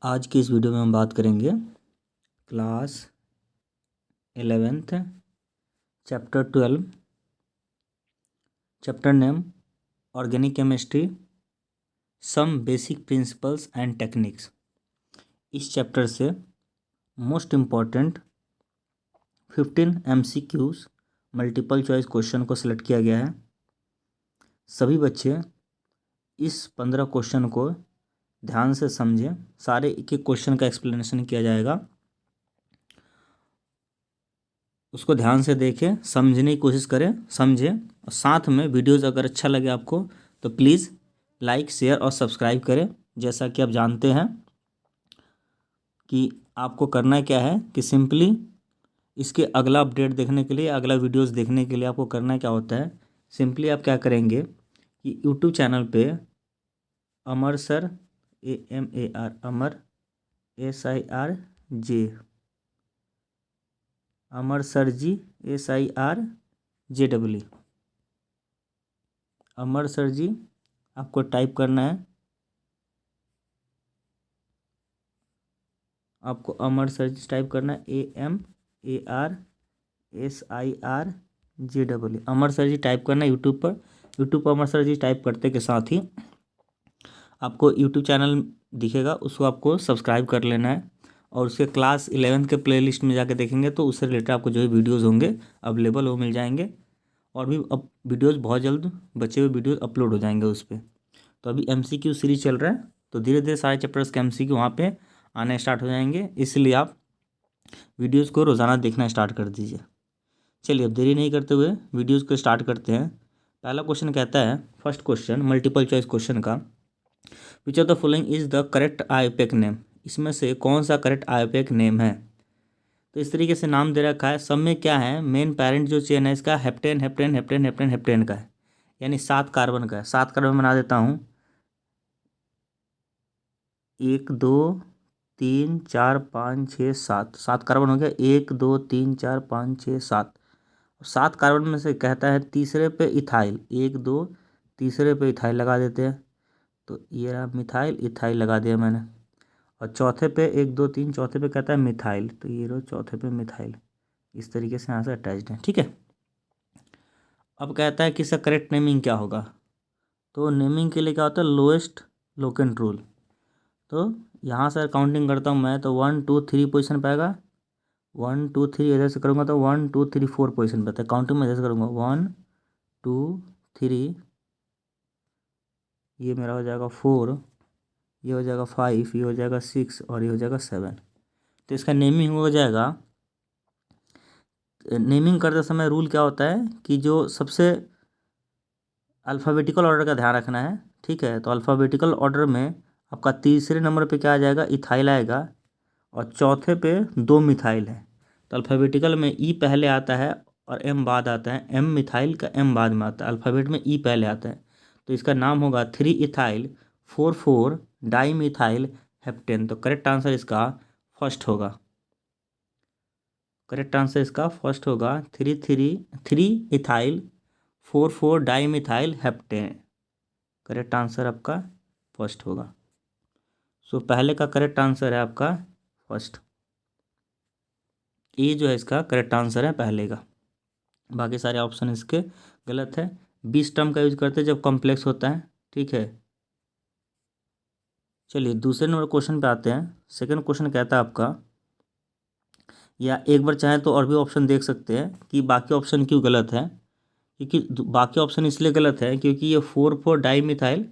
आज की इस वीडियो में हम बात करेंगे class 11th chapter 12 chapter name organic chemistry some basic principles and techniques. इस चैप्टर से most important 15 MCQs multiple choice question को सिलेक्ट किया गया है। सभी बच्चे इस 15 क्वेश्चन को ध्यान से समझें। सारे एक एक क्वेश्चन का एक्सप्लेनेशन किया जाएगा, उसको ध्यान से देखें, समझने की कोशिश करें, समझें। और साथ में वीडियोस अगर अच्छा लगे आपको तो प्लीज़ लाइक शेयर और सब्सक्राइब करें। जैसा कि आप जानते हैं कि आपको करना क्या है कि सिंपली इसके अगला अपडेट देखने के लिए, अगला वीडियोस देखने के लिए आपको करना क्या होता है, सिंपली आप क्या करेंगे कि यूट्यूब चैनल पे अमर सर AMAR अमर SIRJ अमर सर जी SIRJEE अमर सर जी आपको टाइप करना है। आपको अमर सर जी टाइप करना है AMARSIRJEE अमर सर जी टाइप करना है यूट्यूब पर। यूट्यूब पर अमर सर जी टाइप करते के साथ ही आपको यूट्यूब चैनल दिखेगा, उसको आपको सब्सक्राइब कर लेना है। और उसके क्लास 11 के प्लेलिस्ट में जाके देखेंगे तो उससे रिलेटेड आपको जो भी वीडियोज़ होंगे अवेलेबल वो मिल जाएंगे। और भी अब वीडियोज़ बहुत जल्द बचे हुए वीडियोज़ अपलोड हो जाएंगे उस पर। तो अभी MCQ सीरीज चल रहा है, तो धीरे धीरे सारे चैप्टर्स के MCQ वहाँ पे आने स्टार्ट हो जाएंगे, इसलिए आप वीडियोज़ को रोज़ाना देखना स्टार्ट कर दीजिए। चलिए अब देरी नहीं करते हुए वीडियोज़ को स्टार्ट करते हैं। पहला क्वेश्चन कहता है, first question multiple choice question का, which of the following is the correct IUPAC name. इसमें से कौन सा करेक्ट IUPAC नेम है। तो इस तरीके से नाम दे रखा है। सब में क्या है, मेन पेरेंट जो चेन है इसका heptane heptane heptane heptane heptane का है, यानी 7 कार्बन का है। 7 कार्बन बना देता हूँ, 1 2 3 4 5 6 7, 7 कार्बन हो गया। 1 2 3 4 5 6 7, 7 कार्बन में से कहता है तीसरे पे इथाइल, 1 2 तीसरे पे इथाइल लगा देते हैं। तो ये रहा मिथाइल, इथाइल लगा दिया मैंने। और चौथे पे 1 2 3 चौथे पे कहता है मिथाइल, तो ये रहा चौथे पे मिथाइल। इस तरीके से यहाँ से अटैच्ड है, ठीक है। अब कहता है कि इसका करेक्ट नेमिंग क्या होगा। तो नेमिंग के लिए क्या होता है, लोएस्ट लोकेंट रूल। तो यहाँ से काउंटिंग करता हूँ मैं, तो 1 2 3 पोजीशन पे आएगा। 1 2 3 इधर से करूँगा तो 1 2 3 4 पोजीशन पे आता है। काउंटिंग में इधर से करूँगा 1 2 3, ये मेरा हो जाएगा 4, ये हो जाएगा 5, ये हो जाएगा 6 और ये हो जाएगा 7। तो इसका नेमिंग हो जाएगा। नेमिंग करते समय रूल क्या होता है कि जो सबसे अल्फ़ाबेटिकल ऑर्डर का ध्यान रखना है, ठीक है। तो अल्फ़ाबेटिकल ऑर्डर में आपका तीसरे नंबर पे क्या आ जाएगा, इथाइल आएगा। और चौथे पे 2 मिथाइल है। तो अल्फ़ाबेटिकल में ई पहले आता है और एम बाद आता है। एम मिथाइल का एम बाद में आता है, अल्फ़ाबेट में ई पहले आता है। तो इसका नाम होगा 3 इथाइल 4 4 डाई मिथाइल हेप्टेन। तो करेक्ट आंसर इसका फर्स्ट होगा। करेक्ट आंसर इसका फर्स्ट होगा 3 ethyl 4 4 di methyl heptane. Correct answer आपका फर्स्ट होगा। सो पहले का करेक्ट आंसर है आपका फर्स्ट। ये जो है इसका करेक्ट आंसर है पहले का, बाकी सारे ऑप्शन इसके गलत है। 20 टर्म का यूज करते हैं जब कॉम्प्लेक्स होता है, ठीक है। चलिए दूसरे नंबर क्वेश्चन पे आते हैं। सेकंड क्वेश्चन कहता है आपका, या एक बार चाहें तो और भी ऑप्शन देख सकते हैं कि बाकी ऑप्शन क्यों गलत है। क्योंकि बाकी ऑप्शन इसलिए गलत है क्योंकि ये 4 4 डाई मिथाइल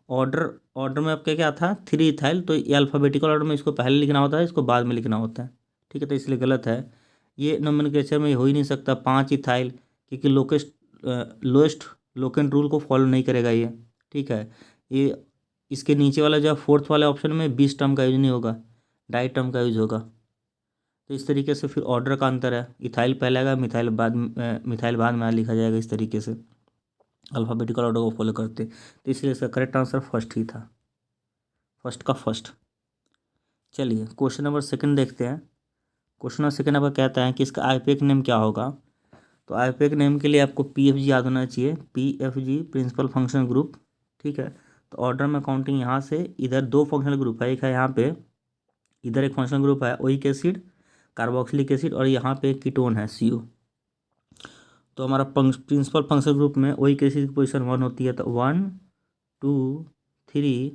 ऑर्डर ऑर्डर में आपका क्या था 3 इथाइल, तो ये अल्फ़ाबेटिकल ऑर्डर में इसको पहले लिखना होता है, इसको बाद में लिखना होता है, ठीक है। तो इसलिए गलत है। ये नोमेनक्लेचर में हो ही नहीं सकता 5 इथाइल, क्योंकि लोएस्ट लोकेंट रूल को फॉलो नहीं करेगा ये, ठीक है। ये इसके नीचे वाला जो फोर्थ वाले ऑप्शन में 20 टर्म का यूज नहीं होगा, डाई टर्म का यूज होगा। तो इस तरीके से फिर ऑर्डर का अंतर है, इथाइल पहले आएगा, मिथाइल बाद में लिखा जाएगा। इस तरीके से अल्फ़ाबेटिकल ऑर्डर को फॉलो करते, तो इसलिए इसका करेक्ट आंसर फर्स्ट ही था, फर्स्ट का फर्स्ट। चलिए क्वेश्चन नंबर सेकंड देखते हैं। क्वेश्चन नंबर सेकंड आपका कहता है कि इसका IUPAC नेम क्या होगा। तो IUPAC नेम के लिए आपको PFG याद होना चाहिए, PFG प्रिंसिपल फंक्शन ग्रुप, ठीक है। तो ऑर्डर में काउंटिंग यहाँ से, इधर 2 फंक्शनल ग्रुप है, एक है यहाँ पे इधर एक फंक्शनल ग्रुप है ओइक एसिड, कार्बोक्सिलिक एसिड, और यहाँ पे एक कीटोन है CO। तो हमारा प्रिंसिपल फंक्शनल ग्रुप में ओइक एसिड की पोजीशन 1 होती है, तो 1 2 3,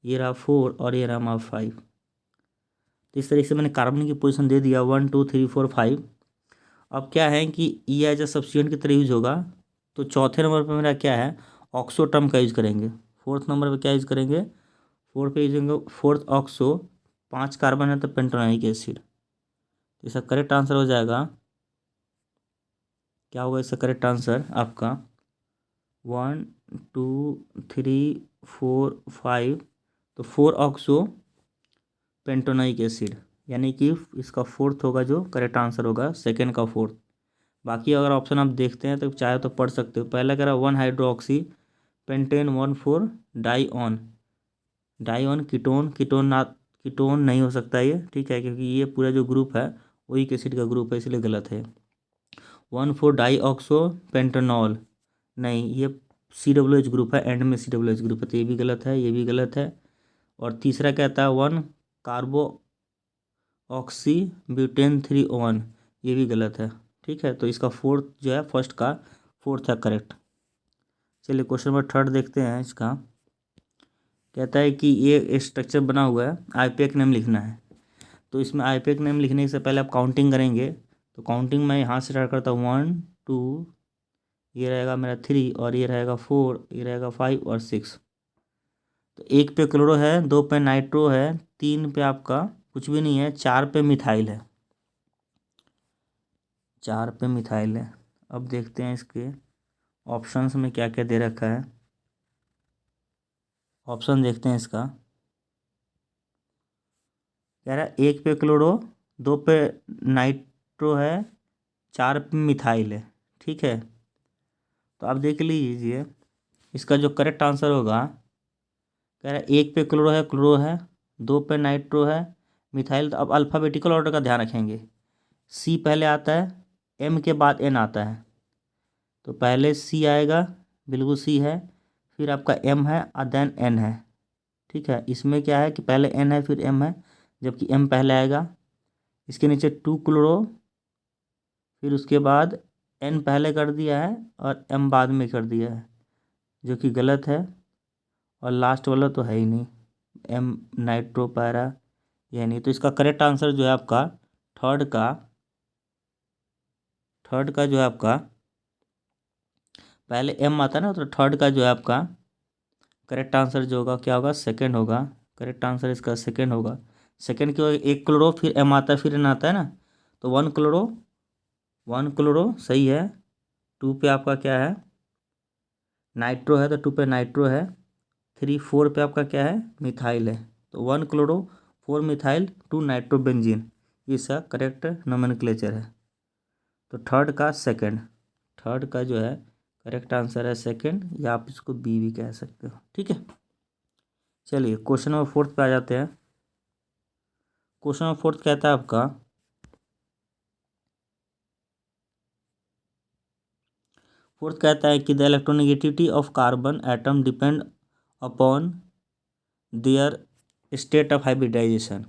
ये रहा 4 और ये रहा हमारा 5। तो इस तरीके से मैंने कार्बन की पोजीशन दे दिया 1 2 3 4 5। अब क्या है कि ई एज ए सब्स्टिट्यूएंट की तरह यूज होगा। तो चौथे नंबर पर मेरा क्या है, ऑक्सो टर्म का यूज करेंगे। फोर्थ नंबर पे क्या यूज करेंगे, फोर्थ पे यूज करेंगे फोर्थ ऑक्सो। 5 कार्बन है तो पेंटोनाइक एसिड। तो इसका करेक्ट आंसर हो जाएगा, क्या होगा इसका करेक्ट आंसर आपका 1 2 3 4 5। तो 4 ऑक्सो पेंटोनाइक एसिड, यानी कि इसका फोर्थ होगा जो करेक्ट आंसर होगा, सेकेंड का फोर्थ। बाकी अगर ऑप्शन आप देखते हैं तो चाहे तो पढ़ सकते हो। पहला कह रहा 1 हाइड्रोक्सी पेंटेन 1 4 डाईऑन। डाईऑन कीटोन, कीटोन नहीं हो सकता ये, ठीक है, क्योंकि ये पूरा जो ग्रुप है ओइक एसिड का ग्रुप है, इसलिए गलत है। 1 4 डाई ऑक्सो पेंटेनॉल, नहीं, ये COOH ग्रुप है, एंड में COOH ग्रुप है, तो ये भी गलत है, ये भी गलत है। और तीसरा कहता है 1 कार्बो ऑक्सी ब्यूटेन 3 O1, ये भी गलत है, ठीक है। तो इसका फोर्थ जो है, फर्स्ट का फोर्थ है करेक्ट। चलिए क्वेश्चन नंबर थर्ड देखते हैं इसका। कहता है कि ये स्ट्रक्चर बना हुआ है, IUPAC नेम लिखना है। तो इसमें IUPAC नेम लिखने से पहले आप काउंटिंग करेंगे। तो काउंटिंग मैं यहाँ से स्टार्ट करता हूँ 1 2, ये रहेगा मेरा 3, और ये रहेगा 4, ये रहेगा 5 और 6। तो 1 पे क्लोरो है, 2 पे नाइट्रो है, 3 पे आपका कुछ भी नहीं है, 4 पे मिथाइल है, 4 पे मिथाइल है। अब देखते हैं इसके ऑप्शंस में क्या क्या दे रखा है। ऑप्शन देखते हैं इसका। कह रहा है 1 पे क्लोरो, 2 पे नाइट्रो है, 4 पे मिथाइल है, ठीक है। तो आप देख लीजिए इसका जो करेक्ट आंसर होगा। कह रहा है 1 पे क्लोरो है, 2 पे नाइट्रो है, मिथाइल। तो अब अल्फ़ाबेटिकल ऑर्डर का ध्यान रखेंगे। C पहले आता है, M के बाद N आता है। तो पहले C आएगा, बिल्कुल C है, फिर आपका M है और देन N है, ठीक है। इसमें क्या है कि पहले N है फिर M है, जबकि M पहले आएगा। इसके नीचे 2 क्लोरो, फिर उसके बाद N पहले कर दिया है और M बाद में कर दिया है, जो कि गलत है। और लास्ट वाला तो है ही नहीं, M नाइट्रो पैरा, यह नहीं। तो इसका करेक्ट आंसर जो है आपका थर्ड का जो है आपका, पहले M आता है ना, तो थर्ड का जो है आपका करेक्ट आंसर जो होगा क्या होगा, सेकंड होगा। करेक्ट आंसर इसका सेकंड होगा। सेकंड की 1 क्लोरो, फिर M आता है, फिर N आता है ना। तो 1 क्लोरो, 1 क्लोरो सही है। 2 पे आपका क्या है, नाइट्रो है, तो 2 पे नाइट्रो है। 3 4 पे आपका क्या है, मिथाइल है। तो 1 क्लोरो 4 मिथाइल 2 नाइट्रोबेंजीन, इसका करेक्ट नोमेनक्लेचर है। तो थर्ड का जो है करेक्ट आंसर है सेकंड, या आप इसको बी भी कह सकते हो, ठीक है। चलिए क्वेश्चन नंबर फोर्थ पे आ जाते हैं। क्वेश्चन नंबर फोर्थ कहता है आपका, फोर्थ कहता है कि the electronegativity of carbon atom depend upon their state of hybridization.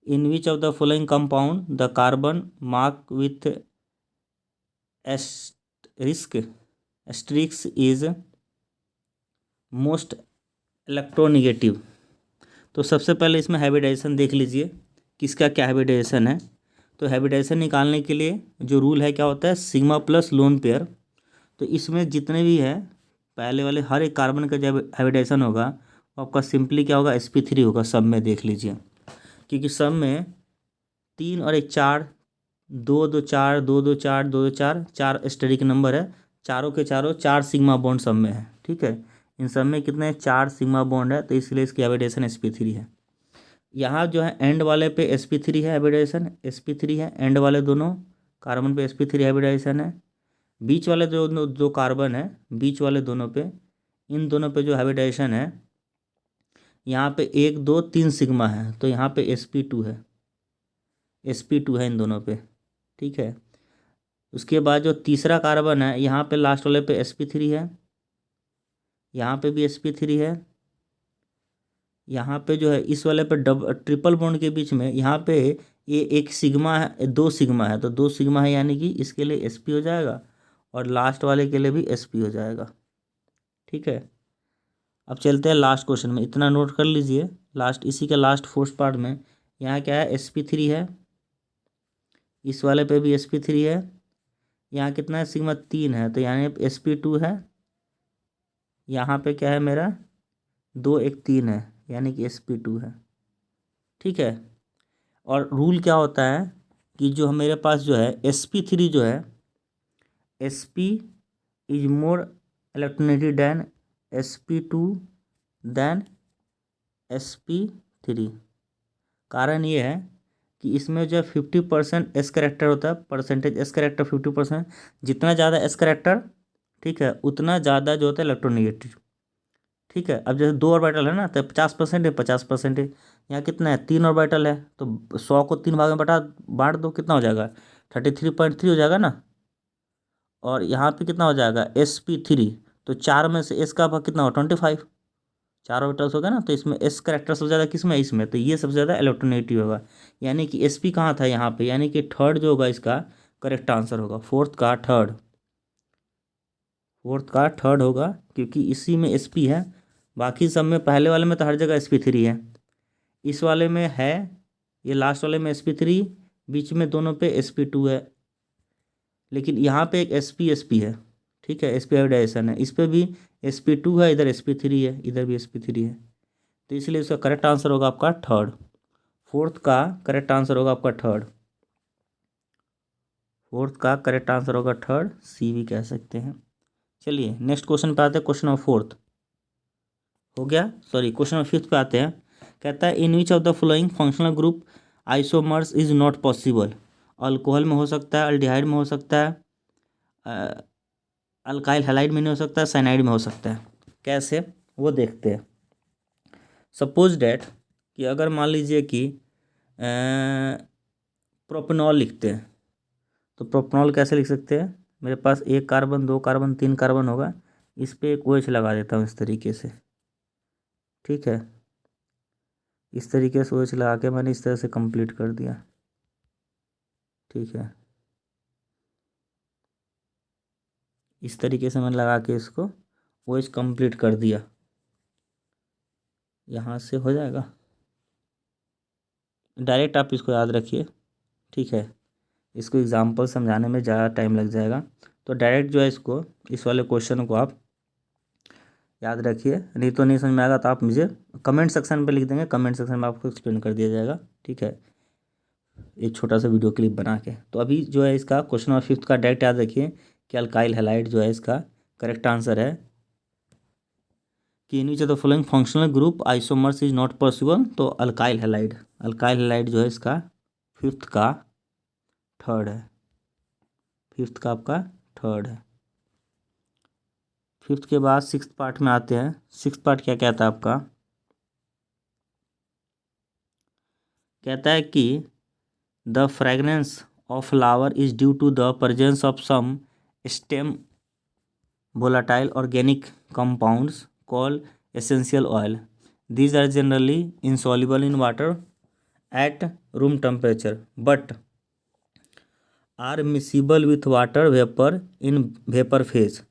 In which of the following compound the carbon mark with asterisk is most electronegative. तो सबसे पहले इसमें हाइब्रिडाइजेशन देख लीजिए, किसका क्या हाइब्रिडाइजेशन है। तो हाइब्रिडाइजेशन निकालने के लिए जो रूल है क्या होता है, सिग्मा प्लस लोन पेयर। तो इसमें जितने भी है पहले वाले हर एक कार्बन का जब हाइब्रिडाइजेशन होगा, वो आपका सिंपली क्या होगा, sp3 होगा। सब में देख लीजिए, क्योंकि सब में 3 और 1 4, 2 2 4, 2 2 4, 2 2 4, 4 एस्टेरिक नंबर है। चारों के चारों 4 सिग्मा बॉन्ड सब में है, ठीक है। इन सब में कितने 4 सिग्मा बॉन्ड है, तो इसलिए इसकी हाइब्रिडाइजेशन sp3 है। यहाँ जो है एंड वाले पे sp3 है, हाइब्रिडाइजेशन sp3 है। एंड वाले दोनों कार्बन पे sp3 हाइब्रिडाइजेशन है। बीच वाले जो कार्बन है, बीच वाले दोनों पे, इन दोनों पे जो हाइब्रिडाइजेशन है, यहाँ पे 1 2 3 सिग्मा है, तो यहाँ पे sp2 है, sp2 है इन दोनों पे, ठीक है। उसके बाद जो तीसरा कार्बन है, यहाँ पे लास्ट वाले पे sp3 है, यहाँ पे भी sp3 है, यहाँ पे जो है इस वाले पे ट्रिपल बॉन्ड के बीच में यहाँ पे ये एक सिग्मा है, दो सिग्मा है, तो दो सिग्मा है यानी कि इसके लिए sp हो जाएगा और लास्ट वाले के लिए भी sp हो जाएगा। ठीक है, अब चलते हैं लास्ट क्वेश्चन में, इतना नोट कर लीजिए। लास्ट इसी के लास्ट फोर्थ पार्ट में यहाँ क्या है, sp3 है, इस वाले पे भी sp3 है, यहाँ कितना है सिग्मा 3 है, तो यानी sp2 है, यहाँ पे क्या है मेरा 2 1 3 है यानी कि sp2 है। ठीक है, और रूल क्या होता है कि जो मेरे पास जो है sp3 जो है, sp is more electronegative than sp2 than sp3। कारण ये है कि इसमें जो है 50% एस करेक्टर होता है, परसेंटेज एस करेक्टर 50%, जितना ज़्यादा एस करेक्टर, ठीक है, उतना ज़्यादा जो होता है इलेक्ट्रोनेगेटिव। ठीक है, अब जैसे 2 ऑर्बिटल है ना, तो 50% है, 50% है, यहाँ कितना है 3 ऑर्बिटल है, तो 100 को 3 भाग में बांट दो, कितना हो जाएगा 33.3 हो जाएगा ना। और यहाँ पे कितना हो जाएगा sp3, तो 4 में से एस का भाग कितना हो 25, 4 ऑर्बिटल्स हो गया ना, तो इसमें एस करेक्टर सबसे ज़्यादा किस में, इसमें, तो ये सबसे ज़्यादा इलेक्ट्रोनेगेटिव होगा, यानी कि sp कहाँ था यहाँ पे, यानी कि थर्ड जो होगा इसका करेक्ट आंसर होगा, फोर्थ का थर्ड होगा, क्योंकि इसी में sp है, बाकी सब में पहले वाले में तो हर जगह sp3 है, इस वाले में है, ये लास्ट वाले में sp3, बीच में दोनों पे sp2 है, लेकिन यहाँ पे एक sp है। ठीक है, sp हाइब्रिडाइजेशन है, इस पे भी sp2 है, इधर sp3 है, इधर भी sp3 है, तो इसलिए इसका करेक्ट आंसर होगा आपका थर्ड, फोर्थ का करेक्ट आंसर होगा आपका थर्ड, फोर्थ का करेक्ट आंसर होगा थर्ड, सी भी कह सकते हैं। चलिए नेक्स्ट क्वेश्चन पे आते हैं, क्वेश्चन नंबर फोर्थ हो गया, सॉरी क्वेश्चन नंबर फिफ्थ पे आते हैं। कहता है in which of the following functional group isomers is not possible. Alcohol में हो सकता है, अल्डिहाइड में हो सकता है, अल्काइल हैलाइड में नहीं हो सकता, साइनाइड में हो सकता है। कैसे, वो देखते हैं। सपोज डैट कि अगर मान लीजिए कि प्रोपेनॉल लिखते हैं, तो प्रोपेनॉल कैसे लिख सकते हैं, मेरे पास 1 कार्बन 2 कार्बन 3 कार्बन होगा, इस पर एक OH लगा देता हूँ इस तरीके से। ठीक है, इस तरीके से OH लगा के मैंने इस तरह से कंप्लीट कर दिया। ठीक है, इस तरीके से मैंने लगा के इसको OH कंप्लीट कर दिया, यहाँ से हो जाएगा डायरेक्ट, आप इसको याद रखिए। ठीक है, इसको एग्जाम्पल समझाने में ज़्यादा टाइम लग जाएगा, तो डायरेक्ट जो है इसको, इस वाले क्वेश्चन को आप याद रखिए, नहीं तो नहीं समझ में आएगा तो आप मुझे कमेंट सेक्शन पे लिख देंगे, कमेंट सेक्शन में आपको एक्सप्लेन कर दिया जाएगा। ठीक है, एक छोटा सा वीडियो क्लिप बना के। तो अभी जो है इसका क्वेश्चन नंबर फिफ्थ का डायरेक्ट याद रखिए कि अल्काइल हैलाइड जो है इसका करेक्ट आंसर है, कि in which of the following functional group isomers is not possible, तो अल्काइल हैलाइड जो है इसका फिफ्थ का थर्ड है, फिफ्थ का आपका थर्ड है। फिफ्थ के बाद सिक्स्थ पार्ट में आते हैं। सिक्स्थ पार्ट क्या कहता है आपका, कहता है कि the fragrance of flower is due to the presence of some stem volatile organic compounds called essential oil. These are generally insoluble in water at room temperature but are miscible with water vapor in vapor phase.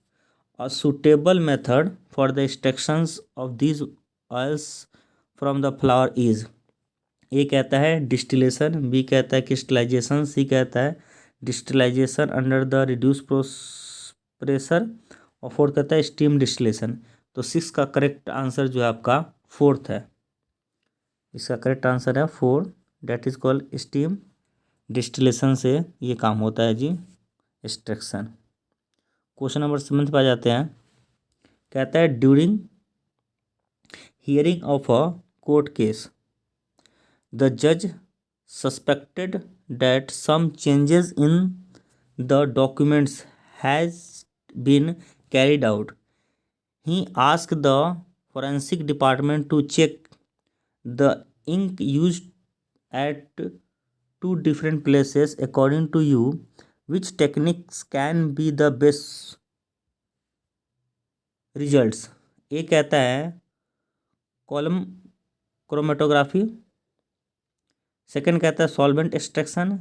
A suitable method for the extractions of these oils from the flower is, ए कहता है distillation, B कहता है crystallisation, C कहता है distillation under the reduce pressure, और fourth कहता है steam distillation. तो सिक्स का करेक्ट आंसर जो है आपका फोर्थ है, इसका करेक्ट आंसर है fourth, that is called steam distillation से ये काम होता है जी, एक्सट्रैक्शन। क्वेश्चन नंबर 7 पे आ जाते हैं। कहता है during hearing of a court case the जज suspected that some changes in the documents has been carried out. He asked the forensic department to check the ink used at two different places. According to you, which techniques can be the best results? ये कहता है column chromatography, second कहता है solvent extraction,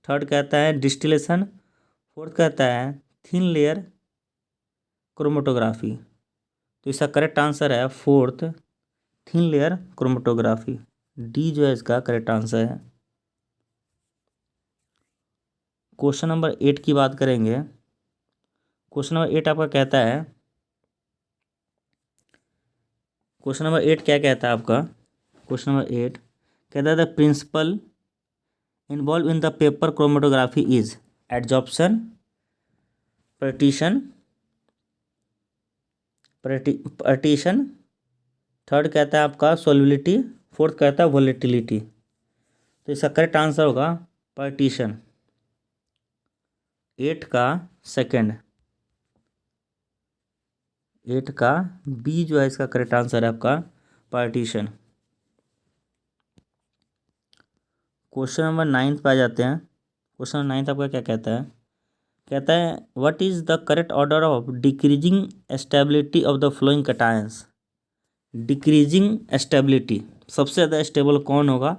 third कहता है distillation, fourth कहता है thin layer chromatography. तो इसका करेक्ट आंसर है fourth, thin layer chromatography. D जो है इसका करेक्ट आंसर है। क्वेश्चन नंबर 8 की बात करेंगे। क्वेश्चन नंबर 8 आपका कहता है, क्वेश्चन नंबर 8 क्या कहता है आपका? क्वेश्चन नंबर 8 कहता है the principle involve in the paper chromatography is adsorption, partition, third कहता है आपका सोल्युबिलिटी, फोर्थ कहता है वोलेटिलिटी। तो इसका करेक्ट आंसर होगा पार्टीशन। 8 का सेकंड, 8 का बी जो है इसका करेक्ट आंसर है आपका पार्टीशन। क्वेश्चन नंबर 9 पे आ जाते हैं। क्वेश्चन नंबर 9 आपका क्या कहता है? कहता है what is the correct order of decreasing stability of the flowing cations. Decreasing stability, सबसे ज़्यादा स्टेबल कौन होगा,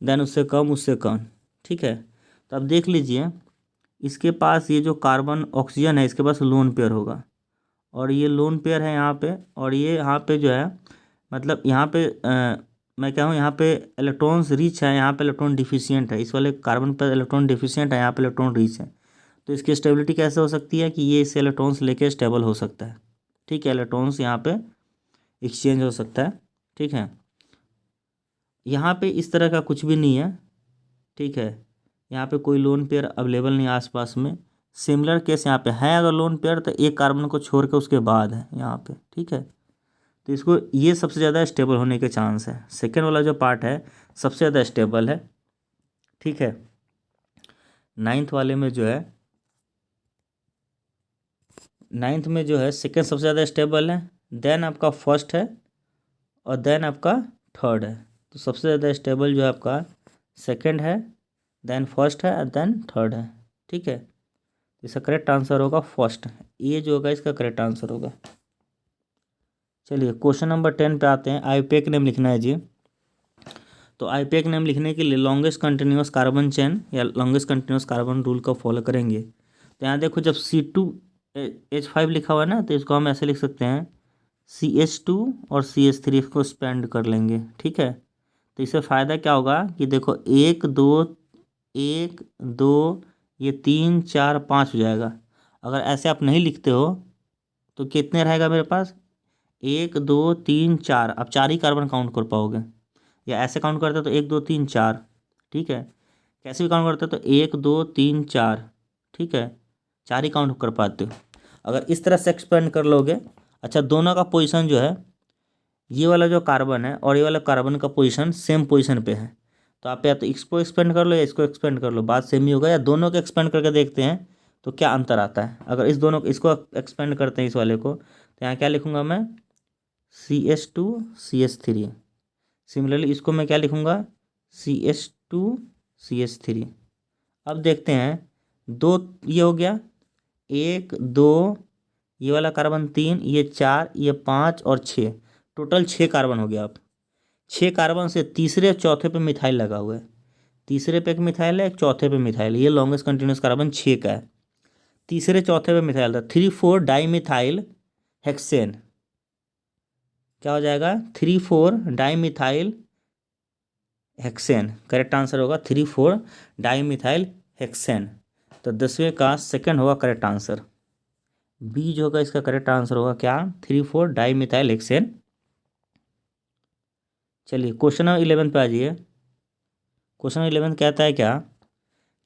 देन उससे कम, उससे कम। ठीक है, तो अब देख लीजिए, इसके पास ये जो कार्बन ऑक्सीजन है इसके पास लोन पेयर होगा, और ये लोन पेयर है यहाँ पे, और ये यहाँ पे जो है मतलब यहाँ पे मैं क्या हूँ, यहाँ पे इलेक्ट्रॉन्स रिच है, यहाँ पे इलेक्ट्रॉन डिफिशियंट है। इस वाले कार्बन पर इलेक्ट्रॉन डिफिशियंट है, यहाँ पे इलेक्ट्रॉन रिच है। तो इसकी स्टेबिलिटी कैसे हो सकती है कि ये इससे इलेक्ट्रॉन्स लेके स्टेबल हो सकता है। ठीक है, इलेक्ट्रॉन्स यहाँ पे एक्सचेंज हो सकता है। ठीक है, यहाँ पे इस तरह का कुछ भी नहीं है। ठीक है, यहाँ पे कोई लोन पेयर अवेलेबल नहीं आसपास में। सिमिलर केस यहाँ पे है, अगर लोन पेयर तो एक कार्बन को छोड़ के उसके बाद है यहाँ पे। ठीक है, तो इसको ये सबसे ज़्यादा स्टेबल होने के चांस है। सेकेंड वाला जो पार्ट है सबसे ज़्यादा स्टेबल है। ठीक है, 9th वाले में जो है, 9th में जो है सेकेंड सबसे ज़्यादा स्टेबल है, देन आपका फर्स्ट है, और देन आपका थर्ड है। तो सबसे ज़्यादा स्टेबल जो है आपका सेकेंड है, देन फर्स्ट है, देन थर्ड है। ठीक है, इसका करेक्ट आंसर होगा फर्स्ट। ये जो होगा इसका करेक्ट आंसर होगा। चलिए क्वेश्चन नंबर 10 पे आते हैं। आईयूपीएक नेम लिखना है जी। तो आईयूपीएक नेम लिखने के लिए लॉन्गेस्ट कंटिन्यूस कार्बन चेन या लॉन्गेस्ट कंटिन्यूस कार्बन रूल का फॉलो करेंगे। तो यहाँ देखो, जब C2H5 लिखा हुआ है ना, तो इसको हम ऐसे लिख सकते हैं CH2 और CH3 को स्पेंड कर लेंगे। ठीक है, तो इससे फ़ायदा क्या होगा कि देखो 1 2 ये 3 4 5 हो जाएगा। अगर ऐसे आप नहीं लिखते हो तो कितने रहेगा मेरे पास, 1 2 3 4। आप 4 ही कार्बन काउंट कर पाओगे, या ऐसे काउंट करते तो 1 2 3 4। ठीक है, कैसे भी काउंट करते तो 1 2 3 4। ठीक है, 4 ही काउंट कर पाते हो। अगर इस तरह से एक्सपेंड कर लोगे, अच्छा दोनों का पोजीशन जो है, ये वाला जो कार्बन है और ये वाला कार्बन का पोजीशन सेम पोजीशन पे है, तो आप या तो इसको एक्सपेंड कर लो या इसको एक्सपेंड कर लो, बात सेम ही होगा। या दोनों को एक्सपेंड करके देखते हैं तो क्या अंतर आता है। अगर इस दोनों इसको एक्सपेंड करते हैं इस वाले को, तो यहाँ क्या लिखूँगा मैं, CH2 CH3। सिमिलरली इसको मैं क्या लिखूँगा, CH2 CH3। अब देखते हैं, 2 ये हो गया, 1 2 ये वाला कार्बन 3, ये 4, ये 5 और 6, टोटल 6 कार्बन हो गया। अब 6 कार्बन से तीसरे और चौथे पे मिथाइल लगा हुआ है। तीसरे पे एक मिथाइल है, एक चौथे पे मिथाइल है। ये लॉन्गेस्ट कंटिन्यूस कार्बन 6 का है। तीसरे चौथे पे मिथाइल था 3,4 डाईमिथाइल हेक्सेन। क्या हो जाएगा, 3,4 डाईमिथाइल हेक्सेन। करेक्ट आंसर होगा 3,4 डाईमिथाइल हेक्सेन। तो 10वें का सेकंड होगा करेक्ट आंसर। बी जो होगा इसका करेक्ट आंसर होगा क्या, 3,4 डाईमिथाइल हेक्सेन। चलिए क्वेश्चन नंबर 11 पे आ जाइए। क्वेश्चन नंबर 11 कहता है क्या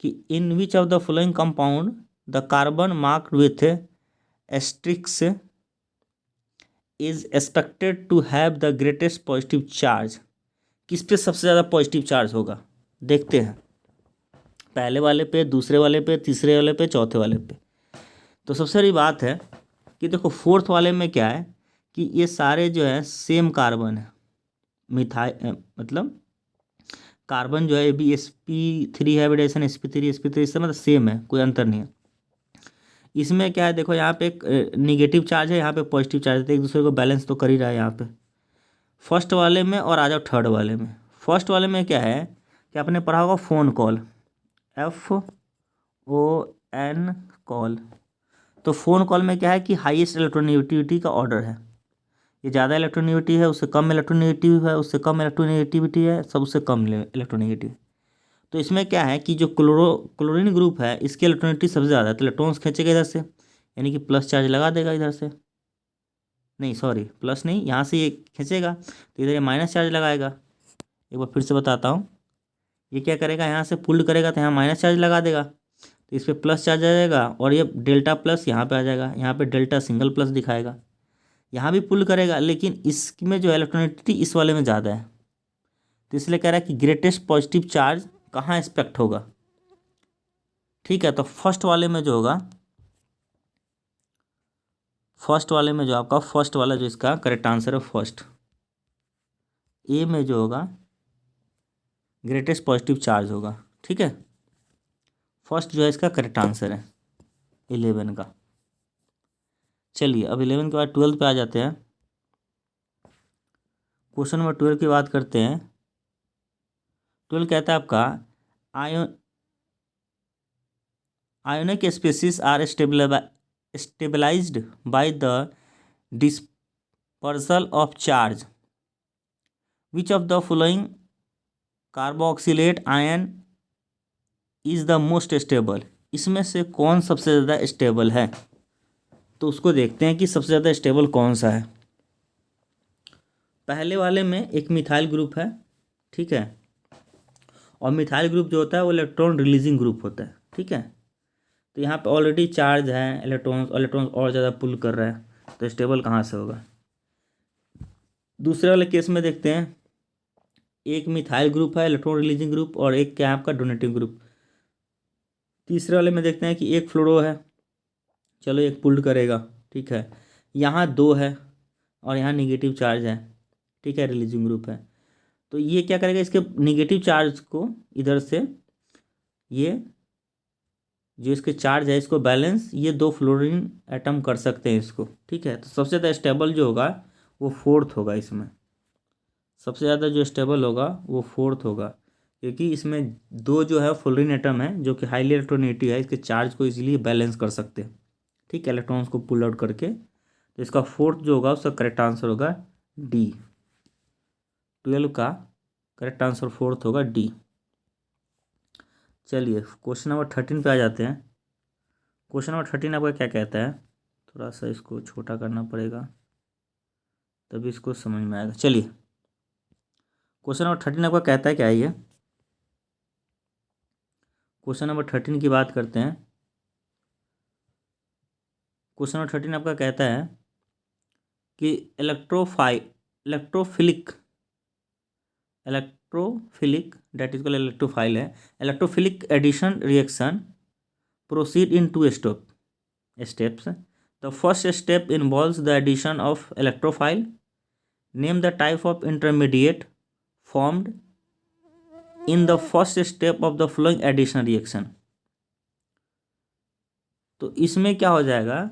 कि in which of the following compound the carbon marked with asterisk is expected to have the greatest positive charge. किस पे सबसे ज़्यादा पॉजिटिव चार्ज होगा, देखते हैं। पहले वाले पे, दूसरे वाले पे, तीसरे वाले पे, चौथे वाले पे। तो सबसे बड़ी बात है कि देखो फोर्थ वाले में क्या है कि ये सारे जो है सेम कार्बन है। मिथाइल मतलब कार्बन जो है ये भी sp3 हाइब्रिडेशन, sp3 इससे मतलब सेम है, कोई अंतर नहीं है। इसमें क्या है देखो, यहाँ पे एक निगेटिव चार्ज है, यहाँ पे पॉजिटिव चार्ज है, तो एक दूसरे को बैलेंस तो कर ही रहा है यहाँ पे। फर्स्ट वाले में और आ जाओ थर्ड वाले में। फर्स्ट वाले में क्या है कि आपने पढ़ा होगा फ़ोन कॉल, FON कॉल। तो फ़ोन कॉल में क्या है कि हाईएस्ट इलेक्ट्रोनेगेटिविटी का ऑर्डर है। ये ज़्यादा इलेक्ट्रोनेगेटिव है, उससे कम इलेक्ट्रोनेगेटिव है, उससे कम इलेक्ट्रोनेगेटिविटी है, सबसे कम इलेक्ट्रोनेगेटिव। तो इसमें क्या है कि जो क्लोरीन ग्रुप है इसकी इलेक्ट्रोनेगेटिव सबसे ज़्यादा है, तो इलेक्ट्रॉन्स खींचेगा इधर से, यानी कि प्लस चार्ज लगा देगा इधर से, नहीं सॉरी प्लस नहीं, यहाँ से ये खींचेगा तो इधर ये माइनस चार्ज लगाएगा। एक बार फिर से बताता हूँ, ये क्या करेगा, यहाँ से पुल करेगा तो यहाँ माइनस चार्ज लगा देगा, तो इस पर प्लस चार्ज आ जाएगा, और ये डेल्टा प्लस यहाँ पे आ जाएगा, यहाँ पे डेल्टा सिंगल प्लस दिखाएगा। यहाँ भी पुल करेगा, लेकिन इसमें जो इलेक्ट्रोनेगेटिविटी इस वाले में ज़्यादा है, तो इसलिए कह रहा है कि ग्रेटेस्ट पॉजिटिव चार्ज कहाँ एक्सपेक्ट होगा। ठीक है, तो फर्स्ट वाले में जो होगा, फर्स्ट वाले में जो आपका फर्स्ट वाला जो इसका करेक्ट आंसर है फर्स्ट ए में जो होगा ग्रेटेस्ट पॉजिटिव चार्ज होगा। ठीक है, फर्स्ट जो है इसका करेक्ट आंसर है 11 का। चलिए अब 11 के बाद 12 पे आ जाते हैं। क्वेश्चन नंबर 12 की बात करते हैं। 12 कहता है आपका ion ionic species are stabilized by the dispersal of charge, which of the following carboxylate ion is the most stable. इसमें से कौन सबसे ज़्यादा स्टेबल है, तो उसको देखते हैं कि सबसे ज़्यादा स्टेबल कौन सा है। पहले वाले में एक मिथाइल ग्रुप है, ठीक है, और मिथाइल ग्रुप जो होता है वो इलेक्ट्रॉन रिलीजिंग ग्रुप होता है। ठीक है, तो यहाँ पे ऑलरेडी चार्ज है, इलेक्ट्रॉन्स और ज़्यादा पुल कर रहा है, तो स्टेबल कहाँ से होगा। दूसरे वाले केस में देखते हैं, एक मिथाइल ग्रुप है इलेक्ट्रॉन रिलीजिंग ग्रुप, और एक क्या है आपका डोनेटिंग ग्रुप। तीसरे वाले में देखते हैं कि एक फ्लोरो है, चलो एक पुल्ड करेगा, ठीक है, यहाँ 2 है और यहाँ निगेटिव चार्ज है, ठीक है, रिलीजिंग ग्रुप है, तो ये क्या करेगा, इसके निगेटिव चार्ज को इधर से, ये जो इसके चार्ज है इसको बैलेंस ये 2 फ्लोरीन एटम कर सकते हैं इसको। ठीक है, तो सबसे ज़्यादा स्टेबल जो होगा वो फोर्थ होगा, इसमें सबसे ज़्यादा जो स्टेबल होगा वो फोर्थ होगा, क्योंकि इसमें 2 जो है फ्लोरीन एटम है जो कि हाईली इलेक्ट्रोनेगेटिव है, इसके चार्ज को इजीली बैलेंस कर सकते हैं। ठीक है, इलेक्ट्रॉन्स को पुल आउट करके, तो इसका फोर्थ जो होगा उसका करेक्ट आंसर होगा डी। 12 का करेक्ट आंसर फोर्थ होगा डी। चलिए क्वेश्चन नंबर 13 पे आ जाते हैं। क्वेश्चन नंबर 13 आपका क्या कहता है, थोड़ा सा इसको छोटा करना पड़ेगा तभी इसको समझ में आएगा। चलिए क्वेश्चन नंबर 13 आपका कहता है क्या है, ये क्वेश्चन नंबर 13 की बात करते हैं। क्वेश्चन नंबर 13 आपका कहता है कि electrophilic that is called electrophile है, electrophilic addition reaction proceed in 2 steps. The first step involves the addition of electrophile. Name the type of intermediate formed in the first step of the following addition reaction. तो इसमें क्या हो जाएगा,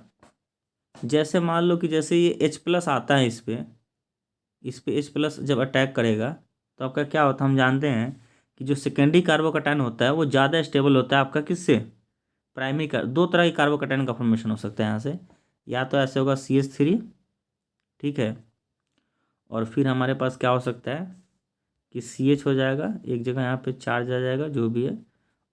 जैसे मान लो कि जैसे ये H+ आता है, इस पे H+ जब अटैक करेगा तो आपका क्या होता है, हम जानते हैं कि जो सेकेंडरी कार्बोकैटायन होता है वो ज़्यादा स्टेबल होता है आपका किससे, प्राइमरी का। 2 तरह के कार्बोकैटायन का फॉर्मेशन हो सकता है यहाँ से, या तो ऐसे होगा CH3, ठीक है, और फिर हमारे पास क्या हो सकता है कि CH हो जाएगा, एक जगह यहाँ पे चार्ज आ जाएगा जो भी है,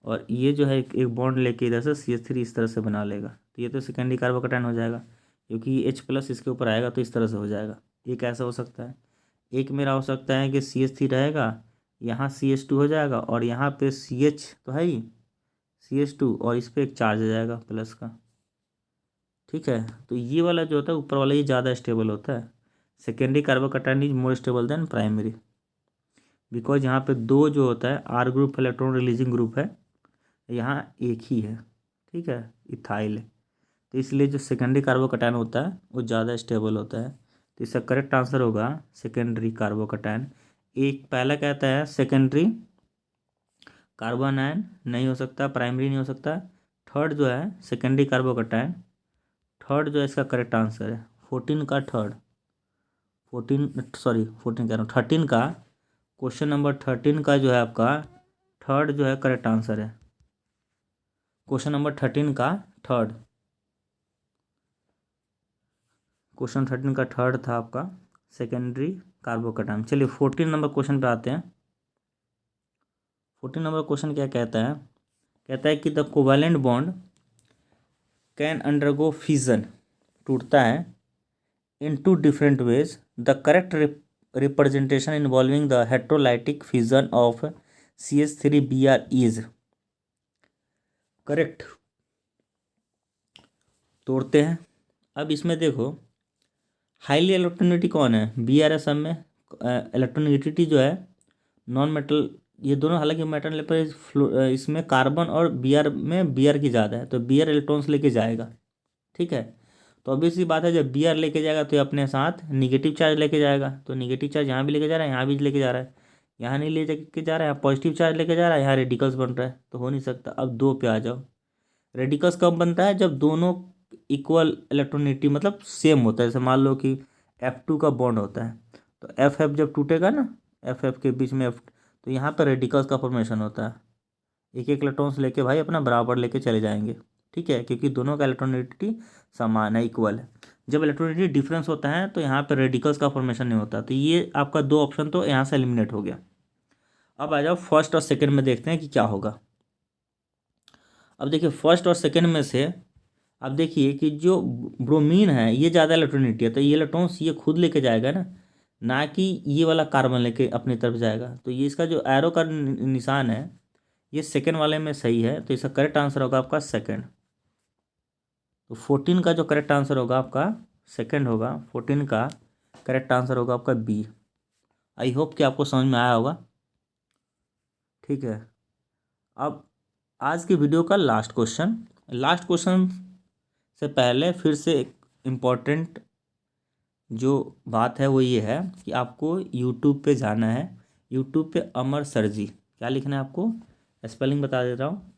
और ये जो है एक बॉन्ड लेके इधर से CH3 इस तरह से बना लेगा, तो ये तो सेकेंडरी कार्बोकैटायन हो जाएगा, क्योंकि ये H+ इसके ऊपर आएगा तो इस तरह से हो जाएगा। ये कैसा हो सकता है, एक मेरा हो सकता है कि CH3 रहेगा, यहाँ CH2 हो जाएगा, और यहाँ पे CH तो है ही CH2, और इस पर एक चार्ज आ जाएगा प्लस का। ठीक है, तो ये वाला जो होता है ऊपर वाला ये ज़्यादा स्टेबल होता है। Secondary carbocation is more stable then primary, because यहाँ पे 2 जो होता है R group electron releasing group है, यहाँ एक ही है, ठीक है, इथाइल है, तो इसलिए जो सेकेंडरी कार्बोकैटायन होता है वो ज़्यादा स्टेबल होता है, तो इसका करेक्ट आंसर होगा सेकेंडरी कार्बोकैटायन। एक पहला कहता है सेकेंडरी कार्बन आयन नहीं हो सकता, प्राइमरी नहीं हो सकता। थर्ड जो है सेकेंडरी कार्बोकैटायन, थर्ड जो है इसका करेक्ट आंसर है 14 का थर्ड, 14 कह रहा हूँ 13 का, क्वेश्चन नंबर 13 का जो है आपका थर्ड जो है करेक्ट आंसर है। क्वेश्चन नंबर 13 का थर्ड, क्वेश्चन 13 का थर्ड था आपका सेकेंडरी कार्बोकैटायन। चलिए 14 नंबर क्वेश्चन पे आते हैं। 14 नंबर क्वेश्चन क्या कहता है, कहता है कि the covalent bond can undergo fission, टूटता है in two different ways, the correct representation involving the heterolytic fission of CH3Br is, correct, तोड़ते हैं। अब इसमें देखो हाईली इलेक्ट्रोनेगेटिव कौन है, Br सब में इलेक्ट्रोनेगेटिविटी जो है नॉन मेटल, ये दोनों हालांकि मेटल पर इसमें कार्बन और Br में Br की ज़्यादा है, तो Br इलेक्ट्रॉन्स लेके जाएगा, ठीक है। तो ऑब्वियस सी बात है जब Br लेके जाएगा तो ये अपने साथ निगेटिव चार्ज लेके जाएगा, तो निगेटिव चार्ज यहाँ भी लेके जा रहा है, यहाँ भी लेके जा रहा है, यहाँ नहीं ले जाके जा रहा है, यहाँ पॉजिटिव चार्ज लेके जा रहा है, यहाँ रेडिकल्स बन रहा है, तो हो नहीं सकता। अब दो पे आ जाओ, रेडिकल्स कब बनता है, जब दोनों इक्वल इलेक्ट्रोनेगेटिव मतलब सेम होता है। जैसे मान लो कि F2 का बॉन्ड होता है, तो FF जब टूटेगा ना, FF के बीच में F, तो यहाँ पर रेडिकल्स का फॉर्मेशन होता है। एक एक इलेक्ट्रॉन्स लेके भाई अपना बराबर लेके चले जाएंगे, ठीक है, क्योंकि दोनों का इलेक्ट्रोनेगेटिविटी समान है, इक्वल है। जब इलेक्ट्रोनेगेटिविटी डिफरेंस होता है तो यहाँ पर रेडिकल्स का फॉर्मेशन नहीं होता। तो ये आपका दो ऑप्शन तो यहाँ से एलिमिनेट हो गया। अब आ जाओ फर्स्ट और सेकेंड में, देखते हैं कि क्या होगा। अब देखिए फर्स्ट और सेकेंड में से अब देखिए कि जो ब्रोमीन है ये ज़्यादा इलेक्ट्रोनेगेटिव है, तो ये इलेक्ट्रॉन्स ये खुद लेके जाएगा ना कि ये वाला कार्बन लेके अपनी तरफ जाएगा। तो ये इसका जो एरो का निशान है ये सेकेंड वाले में सही है, तो इसका करेक्ट आंसर होगा आपका सेकेंड। तो 14 का जो करेक्ट आंसर होगा आपका सेकेंड होगा, 14 का करेक्ट आंसर होगा आपका बी। आई होप कि आपको समझ में आया होगा, ठीक है। अब आज की वीडियो का लास्ट क्वेश्चन से पहले फिर से एक इम्पॉर्टेंट जो बात है वो ये है कि आपको यूट्यूब पे जाना है। यूट्यूब पे अमर सर जी, क्या लिखना है आपको, स्पेलिंग बता देता हूँ,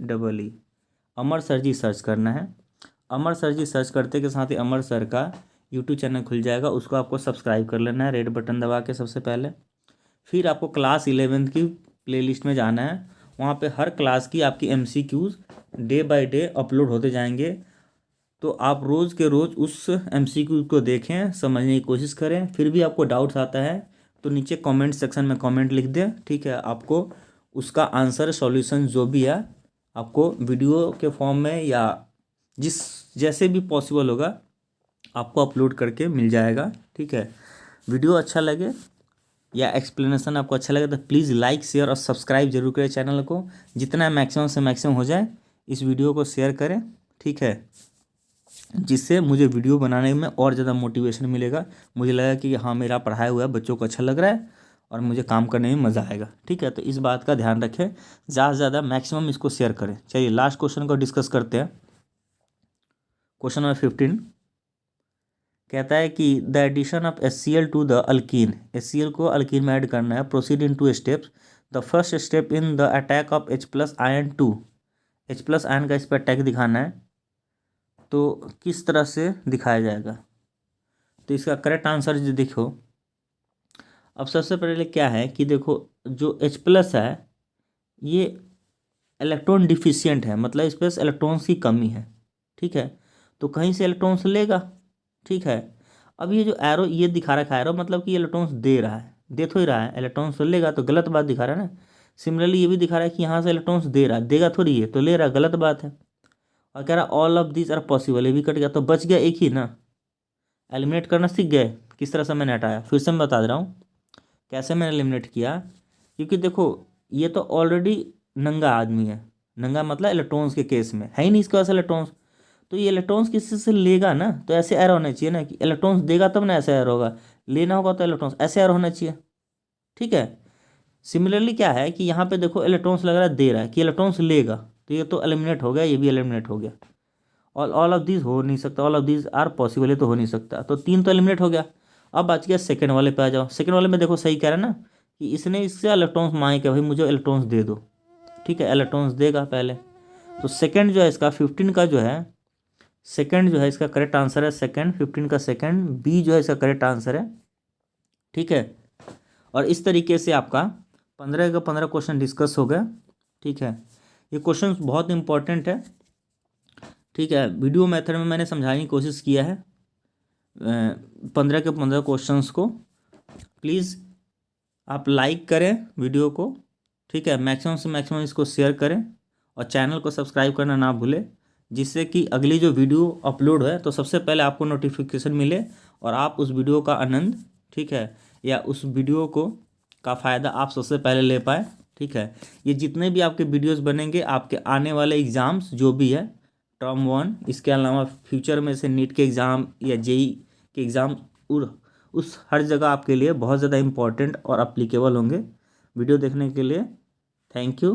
AMARSIRJEE, अमर सर जी सर्च करना है। अमर सर जी सर्च करते के साथ ही अमर सर का यूट्यूब चैनल खुल जाएगा, उसको आपको सब्सक्राइब कर लेना है रेड बटन दबा के सबसे पहले। फिर आपको क्लास 11 की प्लेलिस्ट में जाना है, वहाँ पे हर क्लास की आपकी MCQs day by day upload होते जाएंगे। तो आप रोज़ के रोज़ उस MCQ को देखें, समझने की कोशिश करें। फिर भी आपको डाउट्स आता है तो नीचे कमेंट सेक्शन में कमेंट लिख दें, ठीक है। आपको उसका आंसर सॉल्यूशन जो भी है आपको वीडियो के फॉर्म में या जिस जैसे भी पॉसिबल होगा आपको अपलोड करके मिल जाएगा, ठीक है। वीडियो अच्छा लगे या एक्सप्लेनेशन आपको अच्छा लगे तो प्लीज़ लाइक शेयर और सब्सक्राइब जरूर करें चैनल को। जितना मैक्सिमम से मैक्सिमम हो जाए इस वीडियो को शेयर करें, ठीक है, जिससे मुझे वीडियो बनाने में और ज़्यादा मोटिवेशन मिलेगा। मुझे लगा कि हाँ मेरा पढ़ाया हुआ है बच्चों को अच्छा लग रहा है और मुझे काम करने में मज़ा आएगा, ठीक है। तो इस बात का ध्यान रखें, ज़्यादा से ज़्यादा मैक्सिमम इसको शेयर करें। चलिए लास्ट क्वेश्चन को डिस्कस करते हैं। क्वेश्चन नंबर 15 कहता है कि the addition of HCl to the alkene, HCl को अल्कीन में ऐड करना है, proceed in 2 steps. The first step in the attack of H+ ion 2, H+ ion का इस पर अटैक दिखाना है, तो किस तरह से दिखाया जाएगा। तो इसका करेक्ट आंसर जो देखो, अब सबसे पहले क्या है कि देखो जो H+ है ये इलेक्ट्रॉन डिफिशियंट है, मतलब इस पर इलेक्ट्रॉन्स की कमी है, ठीक है। तो कहीं से इलेक्ट्रॉन्स लेगा, ठीक है। अब ये जो एरो ये दिखा रखा है एरो, मतलब कि इलेक्ट्रॉन्स दे रहा है, दे तो ही रहा है, इलेक्ट्रॉन्स तो लेगा, तो गलत बात दिखा रहा है ना। सिमिलरली ये भी दिखा रहा है कि यहाँ से इलेक्ट्रॉन्स दे रहा है, देगा थोड़ी है, तो ले रहा है, गलत बात है। और कह रहा all of this are possible, ये भी कट गया, तो बच गया एक ही ना। एलिमिनेट करना सीख गए, किस तरह से मैंने हटाया, फिर से मैं बता दे रहा हूँ कैसे मैंने एलिमिनेट किया। क्योंकि देखो ये तो ऑलरेडी नंगा आदमी है, नंगा मतलब इलेक्ट्रॉन्स के केस में है ही नहीं इसके पास इलेक्ट्रॉन्स, तो ये इलेक्ट्रॉन्स किसी से लेगा ना, तो ऐसे एरो होना चाहिए ना कि इलेक्ट्रॉन्स देगा तब ना ऐसे एरो होगा, लेना होगा तो इलेक्ट्रॉन्स ऐसे एरो होना चाहिए, ठीक है। सिमिलरली क्या है कि यहाँ पे देखो इलेक्ट्रॉन्स लग रहा है दे रहा है कि इलेक्ट्रॉन्स लेगा, तो ये तो एलिमिनेट हो गया, ये भी एलिमिनेट हो गया। ऑल ऑफ दिस हो नहीं सकता, all of this are possible, ये तो हो नहीं सकता, तो 3 तो एलिमिनेट हो गया। अब बच गया सेकेंड वाले पे आ जाओ। सेकेंड वाले में देखो सही कह रहा है ना कि इसने इससे इलेक्ट्रॉन्स मांगे कि भाई मुझे इलेक्ट्रॉन्स दे दो, ठीक है, इलेक्ट्रॉन्स देगा पहले। तो सेकेंड जो है इसका 15 का जो है सेकंड जो है इसका करेक्ट आंसर है सेकंड, 15 का सेकंड, बी जो है इसका करेक्ट आंसर है। ठीक है, और इस तरीके से आपका 15 का 15 क्वेश्चन डिस्कस हो गया। ठीक है, ये क्वेश्चन बहुत इंपॉर्टेंट है। ठीक है, वीडियो मेथड में मैंने समझाने की कोशिश किया है 15 के 15 क्वेश्चंस को। प्लीज़ आप लाइक करें वीडियो को। ठीक है, मैक्सिमम से मैक्सिमम इसको शेयर करें और चैनल को सब्सक्राइब करना ना भूलें, जिससे कि अगली जो वीडियो अपलोड है तो सबसे पहले आपको नोटिफिकेशन मिले और आप उस वीडियो का आनंद, ठीक है, या उस वीडियो को का फ़ायदा आप सबसे पहले ले पाए। ठीक है, ये जितने भी आपके वीडियोस बनेंगे आपके आने वाले एग्ज़ाम्स जो भी है टर्म 1, इसके अलावा फ्यूचर में से नीट के एग्ज़ाम या जेई के एग्ज़ाम उस हर जगह आपके लिए बहुत ज़्यादा इम्पोर्टेंट और अप्लीकेबल होंगे। वीडियो देखने के लिए थैंक यू।